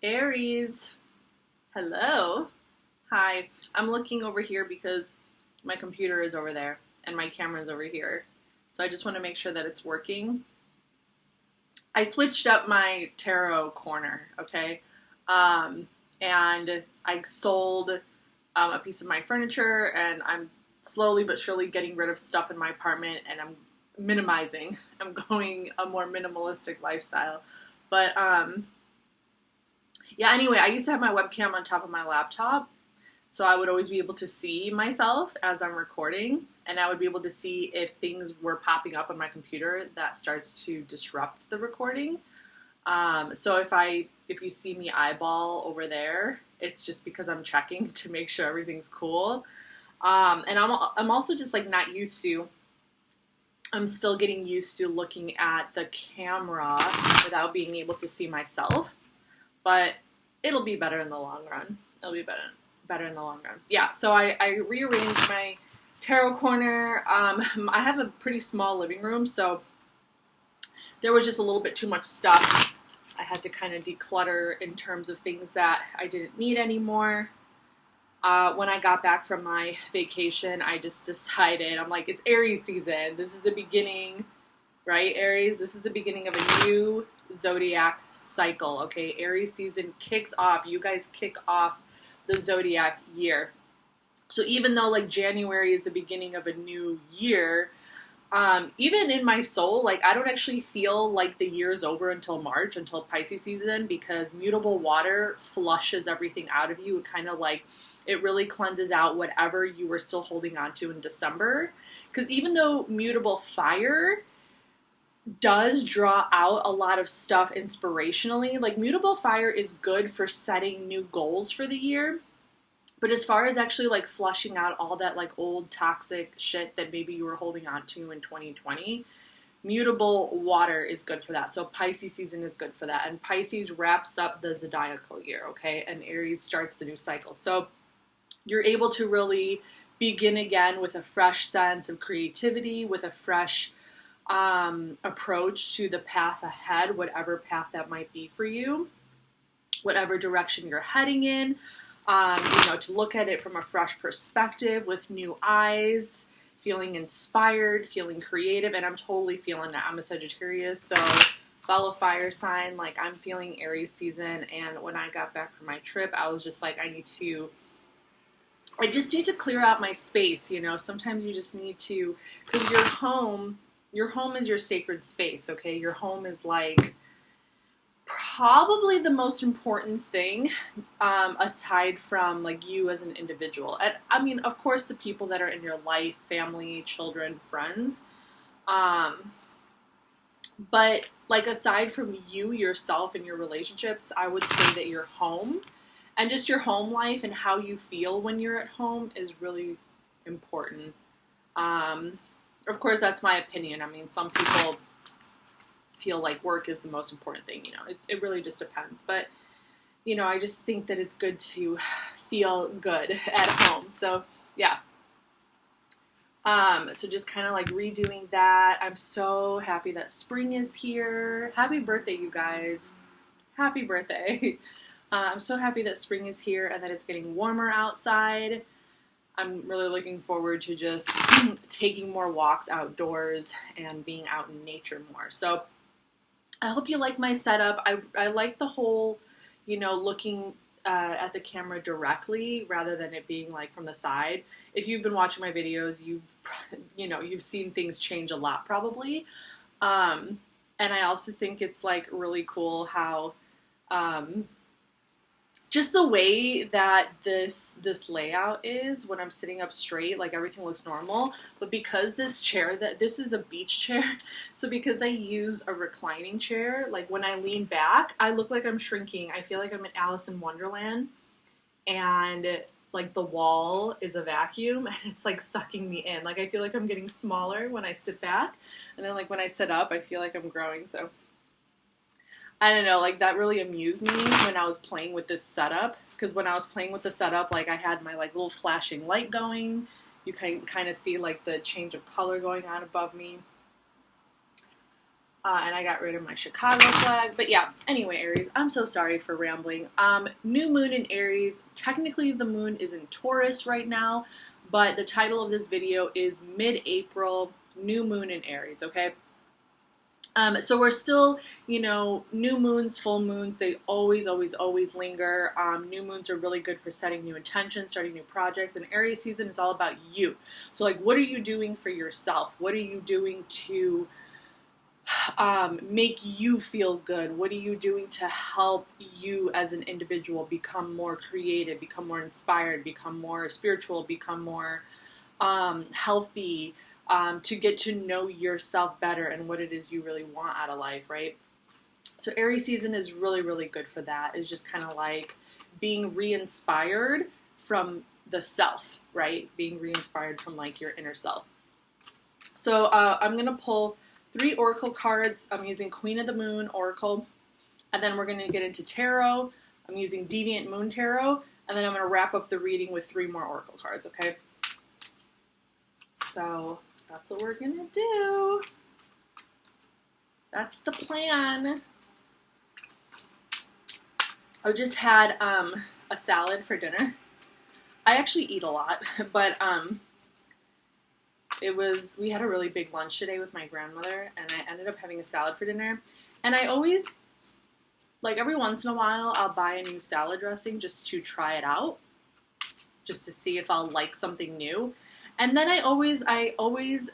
Aries, hello. Hi. I'm looking over here because my computer is over there and my camera is over here. So I just want to make sure that it's working. I switched up my tarot corner, okay? And I sold a piece of my furniture, and I'm slowly but surely getting rid of stuff in my apartment, and I'm minimizing. I'm going a more minimalistic lifestyle. But yeah, anyway, I used to have my webcam on top of my laptop, so I would always be able to see myself as I'm recording, and I would be able to see if things were popping up on my computer that starts to disrupt the recording. So if you see me eyeball over there, it's just because I'm checking to make sure everything's cool. And I'm also just like not used to. I'm still getting used to looking at the camera without being able to see myself, but it'll be better in the long run. It'll be better in the long run. Yeah, so I rearranged my tarot corner. I have a pretty small living room, so there was just a little bit too much stuff. I had to kind of declutter in terms of things that I didn't need anymore. When I got back from my vacation, I just decided, I'm like, it's Aries season. This is the beginning, right, Aries? This is the beginning of a new zodiac cycle, okay? Aries season kicks off. You guys kick off the zodiac year. So even though like January is the beginning of a new year, even in my soul, like I don't actually feel like the year is over until March, until Pisces season, because mutable water flushes everything out of you. It kind of like, it really cleanses out whatever you were still holding on to in December. Because even though mutable fire does draw out a lot of stuff inspirationally, like mutable fire is good for setting new goals for the year. But as far as actually like flushing out all that like old toxic shit that maybe you were holding on to in 2020, mutable water is good for that. So Pisces season is good for that. And Pisces wraps up the zodiacal year, okay? And Aries starts the new cycle. So you're able to really begin again with a fresh sense of creativity, with a fresh approach to the path ahead, whatever path that might be for you, whatever direction you're heading in. To look at it from a fresh perspective with new eyes, feeling inspired, feeling creative, and I'm totally feeling that. I'm a Sagittarius, so fellow fire sign, like I'm feeling Aries season, and when I got back from my trip, I was just like, I just need to clear out my space, sometimes you just need to, because your home is your sacred space, okay? Your home is like probably the most important thing, aside from like you as an individual. And I mean, of course, the people that are in your life, family, children, friends. But like aside from you, yourself, and your relationships, I would say that your home and just your home life and how you feel when you're at home is really important. Of course, that's my opinion. I mean, some people feel like work is the most important thing, it really just depends, but I just think that it's good to feel good at home. So yeah, so just kind of like redoing that. I'm so happy that spring is here. Happy birthday, you guys. Happy birthday. I'm so happy that spring is here and that it's getting warmer outside. I'm really looking forward to just taking more walks outdoors and being out in nature more. So I hope you like my setup. I like the whole, looking at the camera directly rather than it being like from the side. If you've been watching my videos, you've seen things change a lot probably. And I also think it's like really cool how, just the way that this layout is when I'm sitting up straight, like everything looks normal. But because this is a beach chair, so because I use a reclining chair, like when I lean back, I look like I'm shrinking. I feel like I'm in Alice in Wonderland, and like the wall is a vacuum and it's like sucking me in. Like I feel like I'm getting smaller when I sit back, and then like when I sit up, I feel like I'm growing. So I don't know, like that really amused me when I was playing with this setup, because when I was playing with the setup, like I had my like little flashing light going. You can kind of see like the change of color going on above me. And I got rid of my Chicago flag. But yeah, anyway, Aries, I'm so sorry for rambling. New moon in Aries. Technically, the moon is in Taurus right now, but the title of this video is mid-April, new moon in Aries, okay? So we're still, you know, new moons, full moons, they always linger. New moons are really good for setting new intentions, starting new projects. And Aries season is all about you. So like, what are you doing for yourself? What are you doing to make you feel good? What are you doing to help you as an individual become more creative, become more inspired, become more spiritual, become more healthy, to get to know yourself better and what it is you really want out of life, right? So Aries season is really good for that. It's just kind of like being re-inspired from the self, right? Being re-inspired from like your inner self. So I'm going to pull 3 oracle cards. I'm using Queen of the Moon Oracle, and then we're going to get into tarot. I'm using Deviant Moon Tarot, and then I'm going to wrap up the reading with 3 more oracle cards, okay? So that's what we're going to do. That's the plan. I just had a salad for dinner. I actually eat a lot, but we had a really big lunch today with my grandmother, and I ended up having a salad for dinner. And I always, like every once in a while, I'll buy a new salad dressing just to try it out, just to see if I'll like something new. And then I always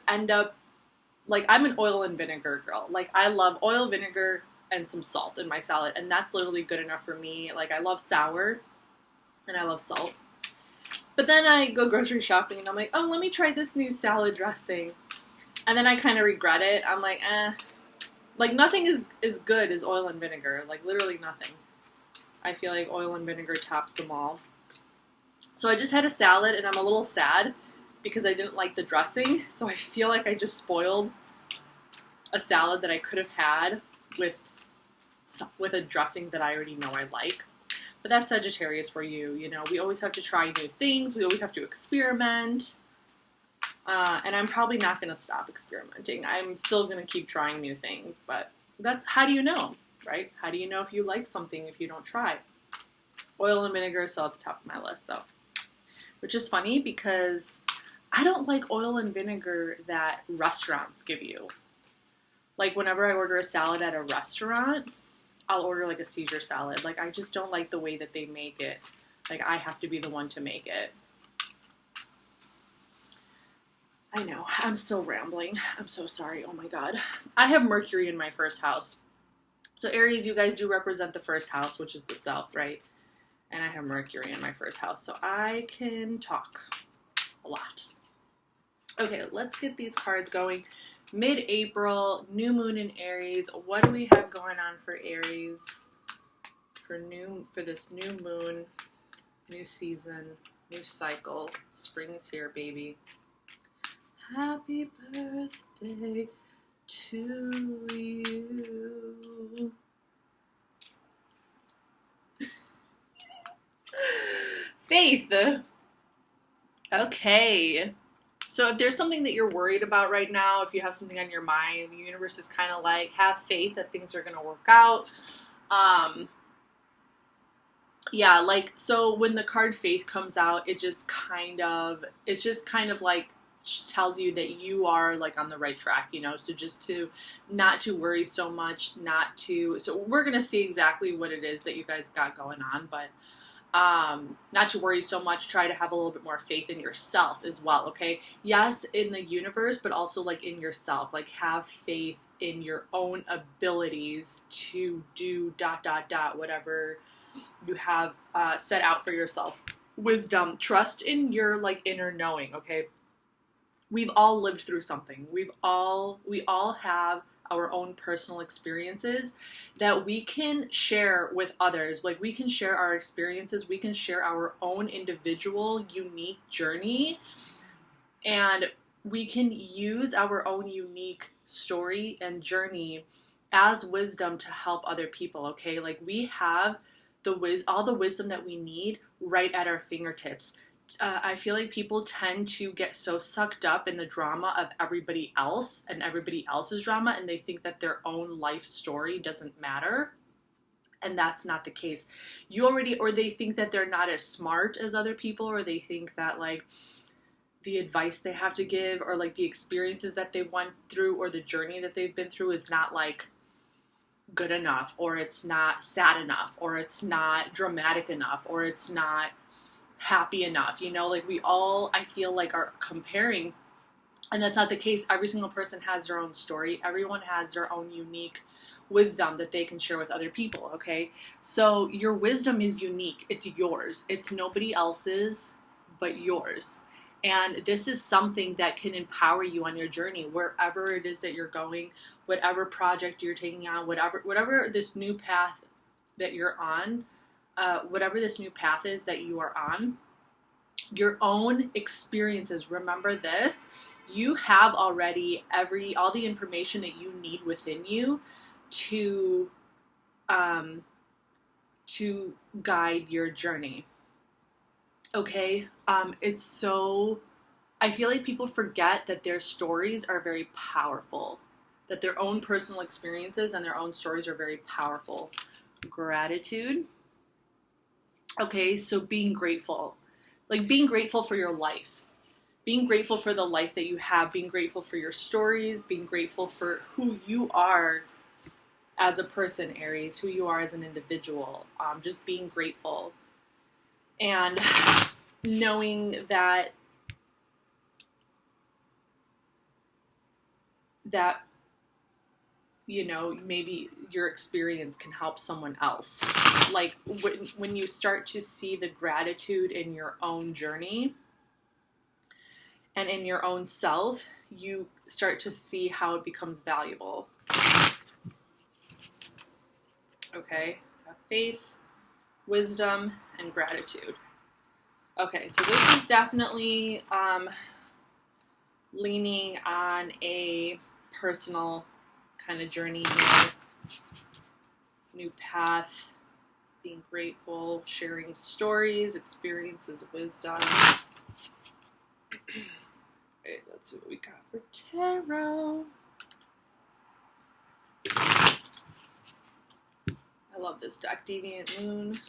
end up, like, I'm an oil and vinegar girl. Like, I love oil, vinegar, and some salt in my salad, and that's literally good enough for me. Like, I love sour, and I love salt. But then I go grocery shopping, and I'm like, oh, let me try this new salad dressing. And then I kind of regret it. I'm like, eh. Like, nothing is as good as oil and vinegar. Like, literally nothing. I feel like oil and vinegar tops them all. So I just had a salad, and I'm a little sad because I didn't like the dressing. So I feel like I just spoiled a salad that I could have had with a dressing that I already know I like. But that's Sagittarius for you. You know, we always have to try new things. We always have to experiment. And I'm probably not going to stop experimenting. I'm still going to keep trying new things. But that's, how do you know, right? How do you know if you like something if you don't try? Oil and vinegar is still at the top of my list, though. Which is funny because I don't like oil and vinegar that restaurants give you. Like, whenever I order a salad at a restaurant, I'll order like a Caesar salad. Like, I just don't like the way that they make it. Like, I have to be the one to make it. I know, I'm still rambling. I'm so sorry. Oh my God. I have Mercury in my first house. So Aries, you guys do represent the first house, which is the self, right? And I have Mercury in my first house, so I can talk a lot. Okay, let's get these cards going. Mid-April, new moon in Aries. What do we have going on for Aries for this new moon, new season, new cycle? Spring is here, baby. Happy birthday to you. Faith. Okay. So if there's something that you're worried about right now, if you have something on your mind, the universe is kind of like, have faith that things are going to work out. Yeah, like, so when the card Faith comes out, it's just kind of like tells you that you are like on the right track, you know, so just to not to worry so much, so we're going to see exactly what it is that you guys got going on, but not to worry so much, try to have a little bit more faith in yourself as well, okay? Yes, in the universe, but also like in yourself, like have faith in your own abilities to do ... whatever you have set out for yourself. Wisdom, trust in your like inner knowing, okay? We've all lived through something. We all have our own personal experiences that we can share with others. Like, we can share our experiences, we can share our own individual unique journey, and we can use our own unique story and journey as wisdom to help other people, okay? Like, we have all the wisdom that we need right at our fingertips. I feel like people tend to get so sucked up in the drama of everybody else and everybody else's drama, and they think that their own life story doesn't matter. And that's not the case. Or they think that they're not as smart as other people, or they think that like the advice they have to give, or like the experiences that they went through, or the journey that they've been through is not like good enough, or it's not sad enough, or it's not dramatic enough, or it's not happy enough. You know, like we all, I feel like, are comparing, and that's not the case. Every single person has their own story. Everyone has their own unique wisdom that they can share with other people, okay? So your wisdom is unique. It's yours. It's nobody else's but yours. And this is something that can empower you on your journey, wherever it is that you're going, whatever project you're taking on, whatever this new path that you're on, whatever this new path is that you are on, your own experiences. Remember this, you have already all the information that you need within you to guide your journey. Okay? I feel like people forget that their stories are very powerful, that their own personal experiences and their own stories are very powerful. Gratitude. Okay, so being grateful. Like being grateful for your life. Being grateful for the life that you have. Being grateful for your stories. Being grateful for who you are as a person, Aries. Who you are as an individual. Just being grateful. And knowing that you know, maybe your experience can help someone else. Like when you start to see the gratitude in your own journey and in your own self, you start to see how it becomes valuable. Okay, have faith, wisdom, and gratitude. Okay, so this is definitely leaning on a personal kind of journey here. New path, being grateful, sharing stories, experiences, wisdom. Okay, let's see what we got for tarot. I love this deck, Deviant Moon.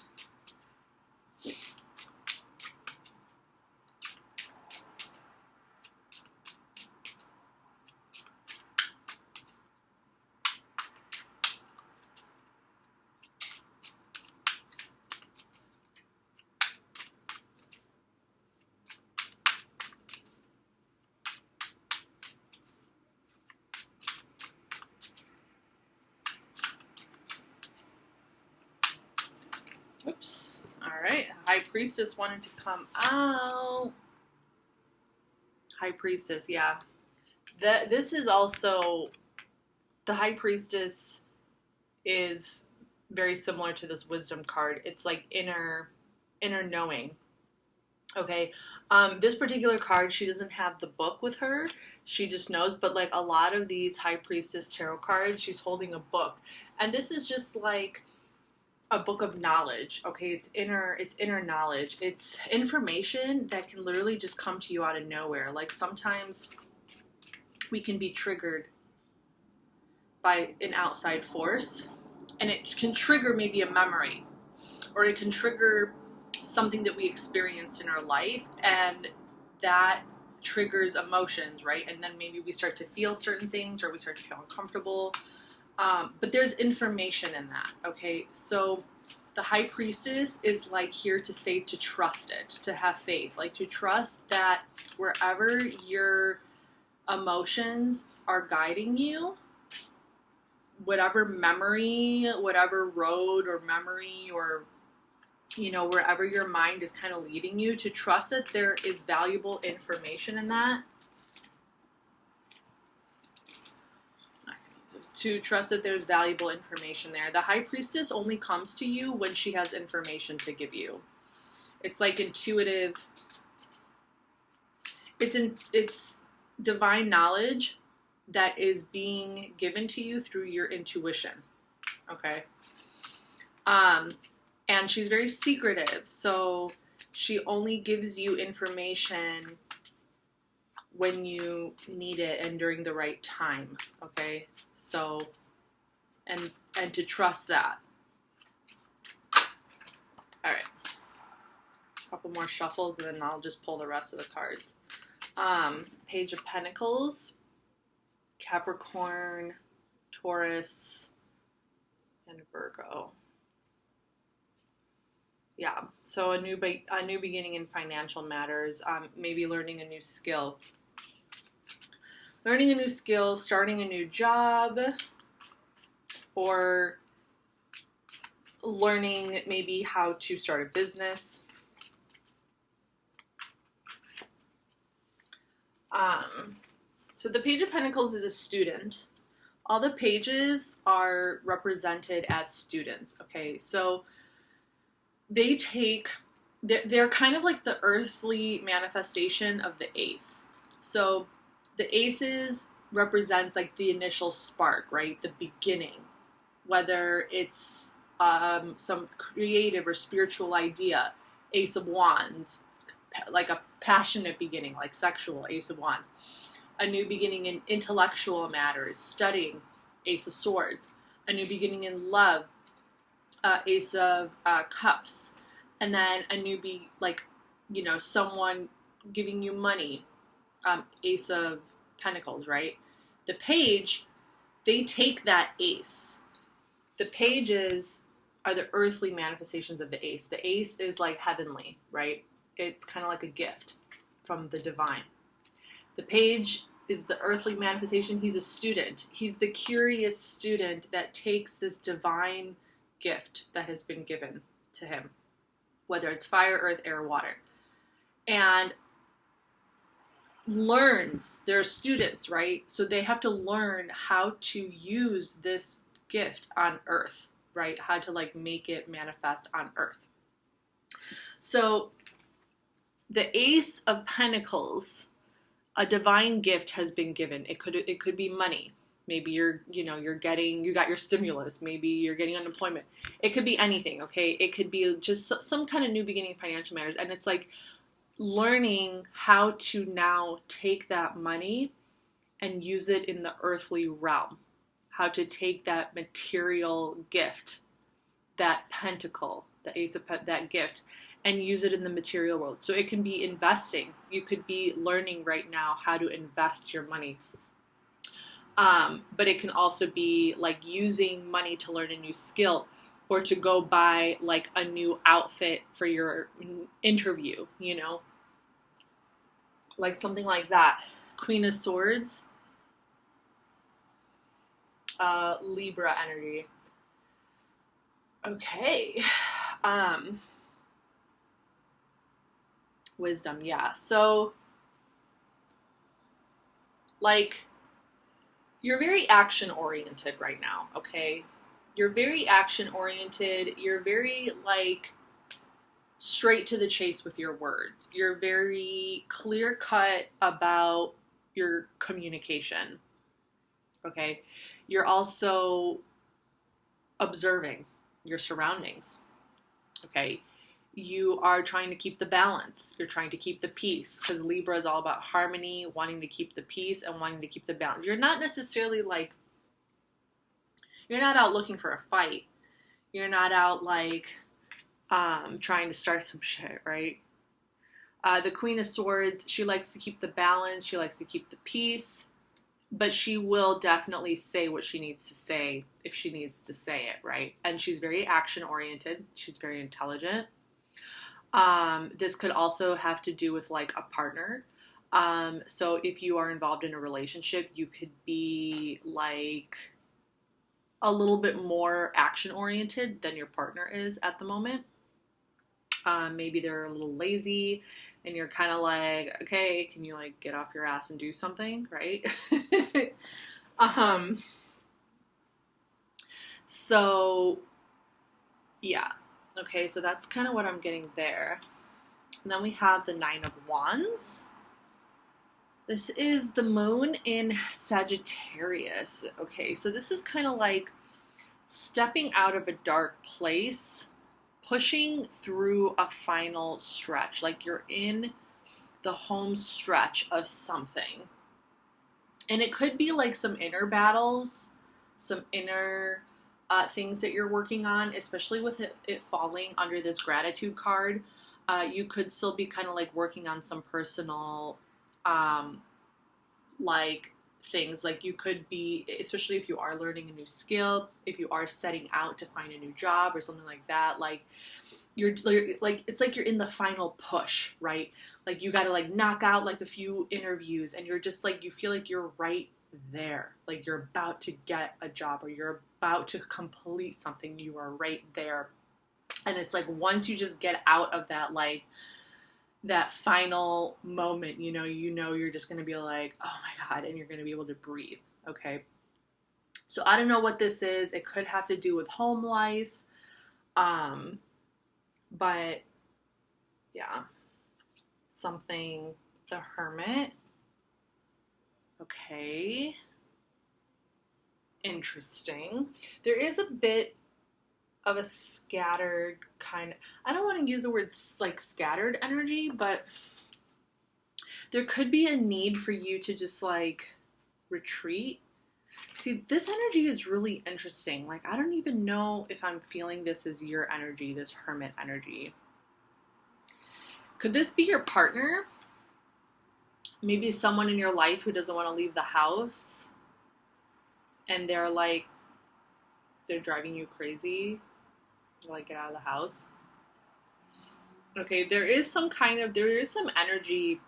Oops. All right. High Priestess wanted to come out. High Priestess, yeah. This is also, the High Priestess is very similar to this Wisdom card. It's like inner knowing. Okay. This particular card, she doesn't have the book with her. She just knows. But like a lot of these High Priestess tarot cards, she's holding a book. And this is just like a book of knowledge. Okay, it's inner knowledge. It's information that can literally just come to you out of nowhere. Like sometimes we can be triggered by an outside force, and it can trigger maybe a memory, or it can trigger something that we experienced in our life, and that triggers emotions, right? And then maybe we start to feel certain things, or we start to feel uncomfortable. But there's information in that, okay? So the High Priestess is like here to say to trust it, to have faith, like to trust that wherever your emotions are guiding you, whatever memory, whatever road or memory, or, you know, wherever your mind is kind of leading you, to trust that there is valuable information in that. To trust that there's valuable information there. The High Priestess only comes to you when she has information to give you. It's like intuitive. It's divine knowledge that is being given to you through your intuition. Okay. And she's very secretive. So She only gives you information when you need it and during the right time, okay? So, and to trust that. All right. A couple more shuffles, and then I'll just pull the rest of the cards. Page of Pentacles, Capricorn, Taurus, and Virgo. Yeah, so a new beginning in financial matters, maybe learning a new skill. Learning a new skill, starting a new job, or learning maybe how to start a business. So the Page of Pentacles is a student. All the pages are represented as students, okay? So they're kind of like the earthly manifestation of the ace. So the aces represents like the initial spark, right? The beginning, whether it's some creative or spiritual idea, Ace of Wands, like a passionate beginning, like sexual, Ace of Wands. A new beginning in intellectual matters, studying, Ace of Swords. A new beginning in love, Ace of Cups. And then a new someone giving you money, Ace of Pentacles, right? The page, they take that ace. The pages are the earthly manifestations of the ace. The ace is like heavenly, right? It's kind of like a gift from the divine. The page is the earthly manifestation. He's a student. He's the curious student that takes this divine gift that has been given to him, whether it's fire, earth, air, water, and learns. They're students, right? So they have to learn how to use this gift on earth, right? How to like make it manifest on earth. So the Ace of Pentacles, a divine gift has been given. It could be money. Maybe you got your stimulus. Maybe you're getting unemployment. It could be anything, okay? It could be just some kind of new beginning in financial matters. And it's like learning how to now take that money and use it in the earthly realm. How to take that material gift, that pentacle, the Ace of that gift, and use it in the material world. So it can be investing. You could be learning right now how to invest your money. But it can also be like using money to learn a new skill, or to go buy like a new outfit for your interview, like something like that. Queen of Swords, Libra energy. Okay. Wisdom, yeah. So, like, you're very action-oriented right now, okay? You're very action-oriented. You're very, like, straight to the chase with your words. You're very clear-cut about your communication, okay? You're also observing your surroundings, okay? You are trying to keep the balance. You're trying to keep the peace, because Libra is all about harmony, wanting to keep the peace and wanting to keep the balance. You're not necessarily like, you're not out looking for a fight. You're not out like trying to start some shit, right? The Queen of Swords, she likes to keep the balance. She likes to keep the peace, but she will definitely say what she needs to say if she needs to say it, right? And she's very action oriented. She's very intelligent. This could also have to do with like a partner. So if you are involved in a relationship, you could be like a little bit more action oriented than your partner is at the moment. Maybe they're a little lazy and you're kind of like, okay, can you like get off your ass and do something, right? So yeah. Okay, so that's kind of what I'm getting there. And then we have the Nine of Wands. This is the moon in Sagittarius. Okay, so this is kind of like stepping out of a dark place, pushing through a final stretch. Like you're in the home stretch of something. And it could be like some inner battles, some inner things that you're working on, especially with it falling under this gratitude card. You could still be kind of like working on some personal like things. Like you could be, especially if you are learning a new skill, if you are setting out to find a new job or something like that, like you're like, it's like you're in the final push, right? Like you got to like knock out like a few interviews and you're just like, you feel like you're right there. Like you're about to get a job or you're about to complete something. You are right there. And it's like, once you just get out of that, like that final moment, you know, you're just going to be like, oh my God, and you're going to be able to breathe. Okay. So I don't know what this is. It could have to do with home life. But yeah, something, the Hermit. Okay. Interesting. There is a bit of a scattered kind of, I don't want to use the word like scattered energy, but there could be a need for you to just like retreat. See, this energy is really interesting. Like, I don't even know if I'm feeling this as your energy, this Hermit energy. Could this be your partner? Maybe someone in your life who doesn't want to leave the house and they're like, they're driving you crazy. Like, get out of the house. Okay, there is some energy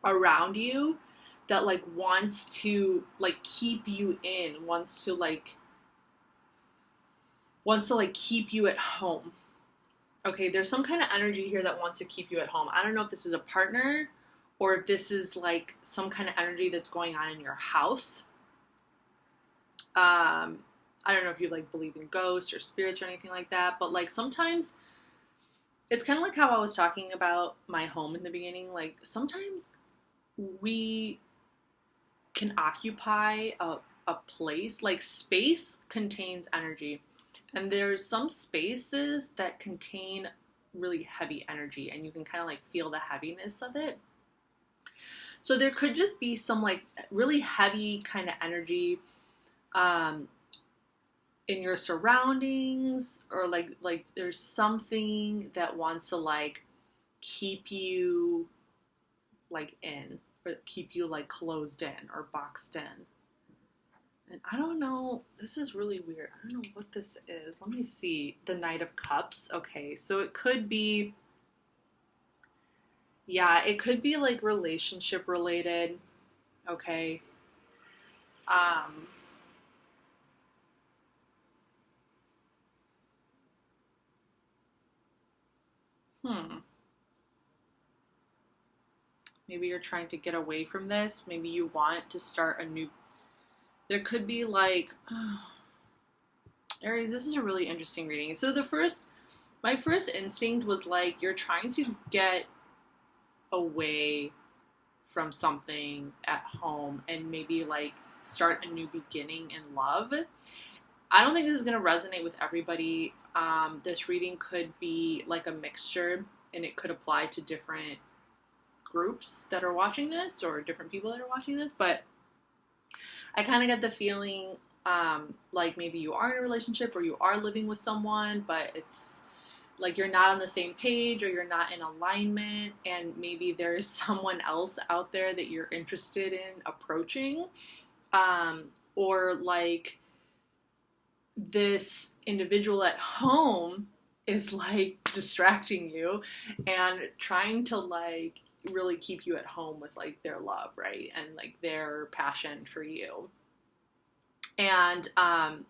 around you that like wants to like keep you in, wants to keep you at home. Okay, there's some kind of energy here that wants to keep you at home. I don't know if this is a partner or if this is like some kind of energy that's going on in your house. I don't know if you like believe in ghosts or spirits or anything like that, but like sometimes it's kind of like how I was talking about my home in the beginning. Like sometimes we can occupy a place. Like space contains energy, and there's some spaces that contain really heavy energy, and you can kind of like feel the heaviness of it. So there could just be some like really heavy kind of energy in your surroundings, or like there's something that wants to like keep you like in, or keep you like closed in or boxed in. And I don't know, this is really weird. I don't know what this is. Let me see. The Knight of Cups. Okay, so it could be, yeah, it could be like relationship related. Okay. Maybe you're trying to get away from this. Maybe you want to start a new, there could be like, Aries, this is a really interesting reading. So my first instinct was like, you're trying to get away from something at home and maybe like start a new beginning in love. I don't think this is going to resonate with everybody. This reading could be like a mixture, and it could apply to different groups that are watching this or different people that are watching this, but I kind of get the feeling like maybe you are in a relationship or you are living with someone, but it's like you're not on the same page or you're not in alignment, and maybe there's someone else out there that you're interested in approaching, or like this individual at home is like distracting you and trying to like really keep you at home with like their love, right? And like their passion for you. And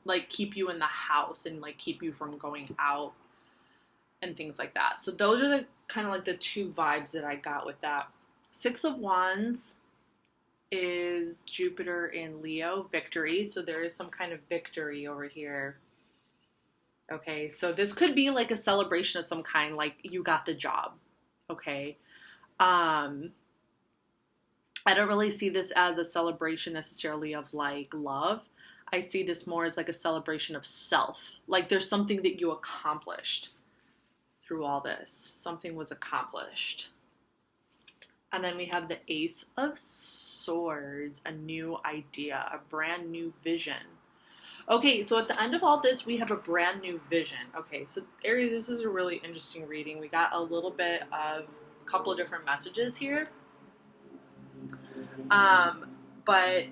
like keep you in the house and like keep you from going out and things like that. So those are the kind of like the two vibes that I got with that. Six of Wands is Jupiter in Leo, victory. So there is some kind of victory over here. Okay, so this could be like a celebration of some kind, like you got the job. Okay. I don't really see this as a celebration necessarily of like love. I see this more as like a celebration of self. Like there's something that you accomplished through all this. Something was accomplished. And then we have the Ace of Swords, a new idea, a brand new vision. Okay, so at the end of all this, we have a brand new vision. Okay, so Aries, this is a really interesting reading. We got a little bit of a couple of different messages here. But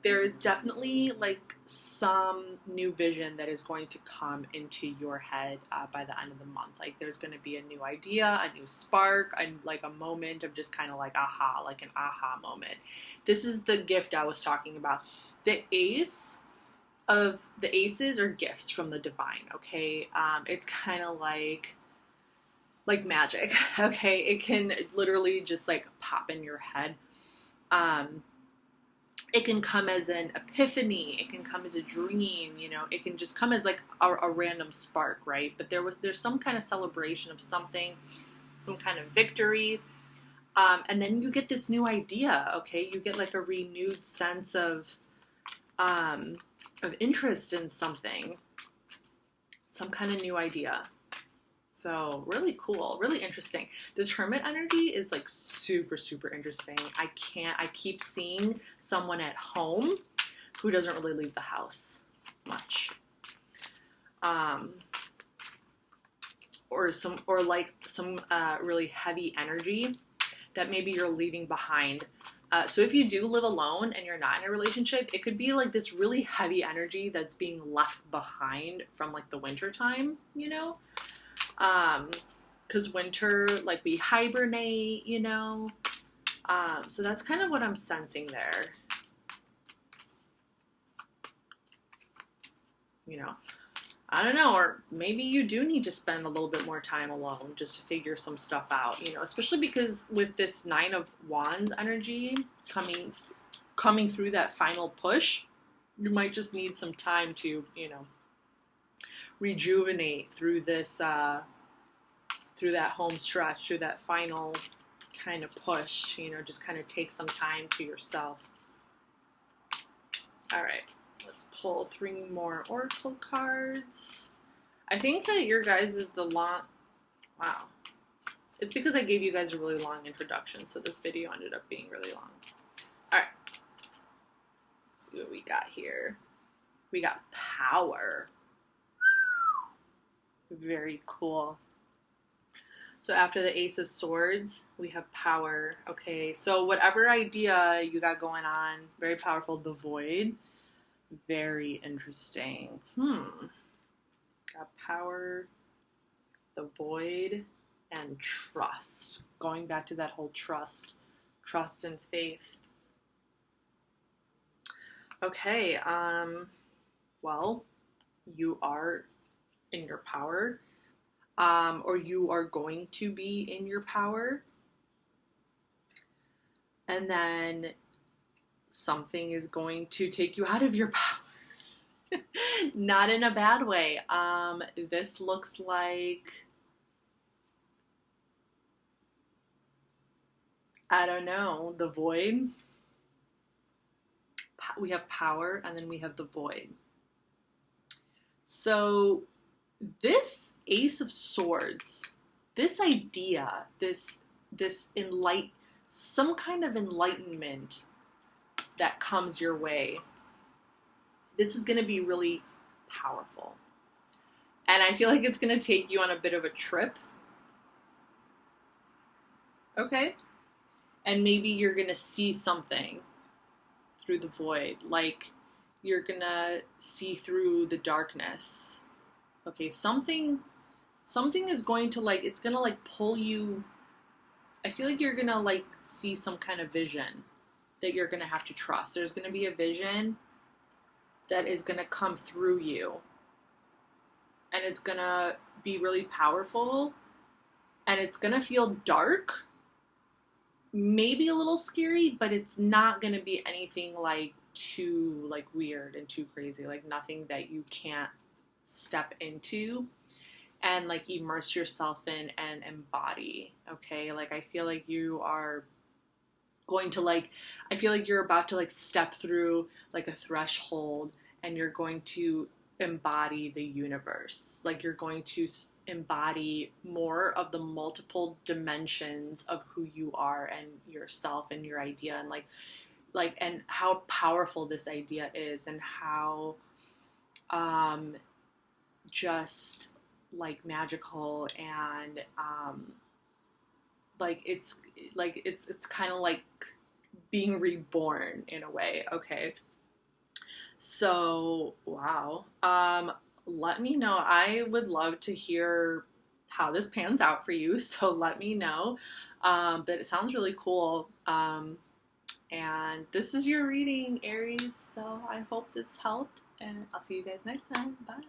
there is definitely like some new vision that is going to come into your head by the end of the month. Like there's going to be a new idea, a new spark, like a moment of just kind of like aha, like an aha moment. This is the gift I was talking about. The aces are gifts from the divine. Okay, it's kind of like magic. Okay, it can literally just like pop in your head. It can come as an epiphany. It can come as a dream, you know. It can just come as like a random spark, right? But there's some kind of celebration of something, some kind of victory, and then you get this new idea. Okay, you get like a renewed sense of interest in something, some kind of new idea. So really cool, really interesting. This Hermit energy is like super, super interesting. I keep seeing someone at home who doesn't really leave the house much. Or some really heavy energy that maybe you're leaving behind. So if you do live alone and you're not in a relationship, it could be like this really heavy energy that's being left behind from like the winter time, you know? Because winter, like we hibernate, you know? So that's kind of what I'm sensing there. You know, I don't know, or maybe you do need to spend a little bit more time alone just to figure some stuff out, you know, especially because with this 9 of Wands energy coming through that final push, you might just need some time to, you know, rejuvenate through this, through that home stretch, through that final kind of push, you know, just kind of take some time to yourself. All right, let's pull 3 more oracle cards. I think that your guys is the long, wow. It's because I gave you guys a really long introduction, so this video ended up being really long. All right, let's see what we got here. We got power. Very cool. So after the Ace of Swords, we have power. Okay, so whatever idea you got going on, very powerful. The Void, very interesting. Got power, the Void, and trust. Going back to that whole trust and faith. Okay, well, you are in your power, or you are going to be in your power, and then something is going to take you out of your power. Not in a bad way. This looks like, I don't know, the Void. We have power, and then we have the Void. So this Ace of Swords, this idea, some kind of enlightenment that comes your way, this is going to be really powerful. And I feel like it's going to take you on a bit of a trip. Okay? And maybe you're going to see something through the Void. Like, you're going to see through the darkness. Okay, something is going to, like, it's going to, like, pull you. I feel like you're going to, like, see some kind of vision that you're going to have to trust. There's going to be a vision that is going to come through you. And it's going to be really powerful. And it's going to feel dark. Maybe a little scary, but it's not going to be anything, like, too, like, weird and too crazy. Like, nothing that you can't step into and, like, immerse yourself in and embody. Okay, like, I feel like you are going to, like, I feel like you're about to, like, step through, like, a threshold, and you're going to embody the universe. Like, you're going to embody more of the multiple dimensions of who you are and yourself and your idea, and and how powerful this idea is, and how just like magical, and it's kind of like being reborn in a way. Okay, so wow. Let me know. I would love to hear how this pans out for you, so let me know. But it sounds really cool. And this is your reading, Aries, so I hope this helped, and I'll see you guys next time. Bye.